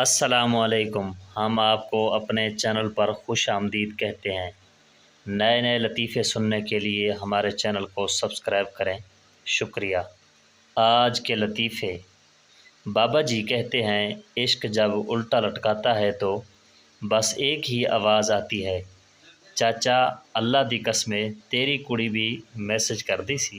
السلام علیکم۔ ہم آپ کو اپنے چینل پر خوش آمدید کہتے ہیں۔ نئے نئے لطیفے سننے کے لیے ہمارے چینل کو سبسکرائب کریں، شکریہ۔ آج کے لطیفے۔ بابا جی کہتے ہیں عشق جب الٹا لٹکاتا ہے تو بس ایک ہی آواز آتی ہے، چاچا اللہ دی قسمے تیری کڑی بھی میسج کر دی سی۔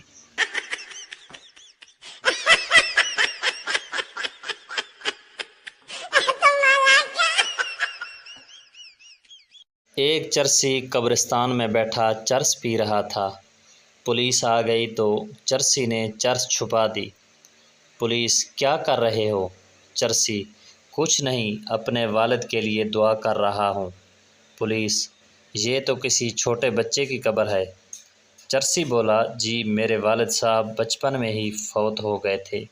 ایک چرسی قبرستان میں بیٹھا چرس پی رہا تھا۔ پولیس آ گئی تو چرسی نے چرس چھپا دی۔ پولیس: کیا کر رہے ہو؟ چرسی: کچھ نہیں، اپنے والد کے لیے دعا کر رہا ہوں۔ پولیس: یہ تو کسی چھوٹے بچے کی قبر ہے۔ چرسی بولا: جی میرے والد صاحب بچپن میں ہی فوت ہو گئے تھے۔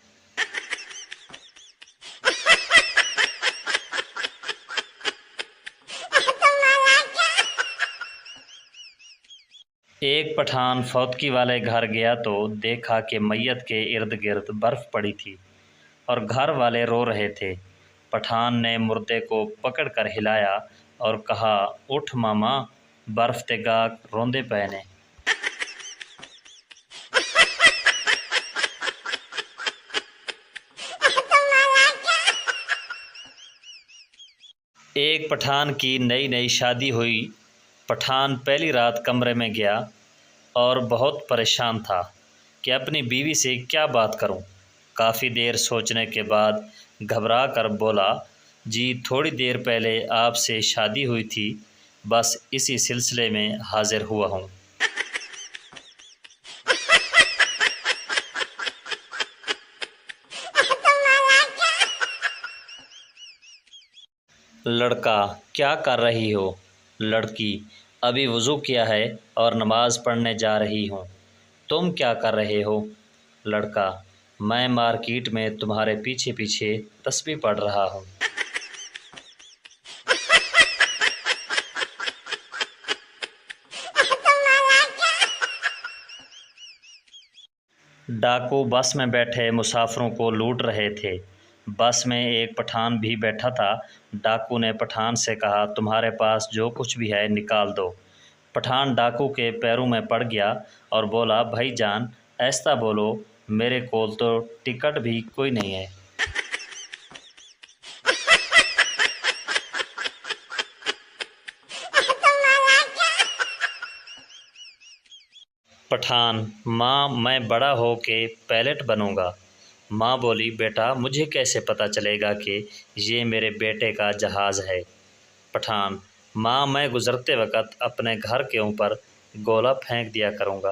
ایک پٹھان فوتگی والے گھر گیا تو دیکھا کہ میت کے ارد گرد برف پڑی تھی اور گھر والے رو رہے تھے۔ پٹھان نے مردے کو پکڑ کر ہلایا اور کہا: اٹھ ماما، برف تے گاہک روندے پے نے۔ ایک پٹھان کی نئی نئی شادی ہوئی۔ پٹھان پہلی رات کمرے میں گیا اور بہت پریشان تھا کہ اپنی بیوی سے کیا بات کروں۔ کافی دیر سوچنے کے بعد گھبرا کر بولا: جی تھوڑی دیر پہلے آپ سے شادی ہوئی تھی، بس اسی سلسلے میں حاضر ہوا ہوں۔ لڑکا: کیا کر رہی ہو؟ لڑکی: ابھی وضو کیا ہے اور نماز پڑھنے جا رہی ہوں۔ تم کیا کر رہے ہو؟ لڑکا: میں مارکیٹ میں تمہارے پیچھے پیچھے تسبیح پڑھ رہا ہوں۔ ڈاکو بس میں بیٹھے مسافروں کو لوٹ رہے تھے۔ بس میں ایک پٹھان بھی بیٹھا تھا۔ ڈاکو نے پٹھان سے کہا: تمہارے پاس جو کچھ بھی ہے نکال دو۔ پٹھان ڈاکو کے پیروں میں پڑ گیا اور بولا: بھائی جان ایسا بولو، میرے کول تو ٹکٹ بھی کوئی نہیں ہے۔ پٹھان: ماں میں بڑا ہو کے پائلٹ بنوں گا۔ ماں بولی: بیٹا مجھے کیسے پتہ چلے گا کہ یہ میرے بیٹے کا جہاز ہے؟ پٹھان: ماں میں گزرتے وقت اپنے گھر کے اوپر گولا پھینک دیا کروں گا۔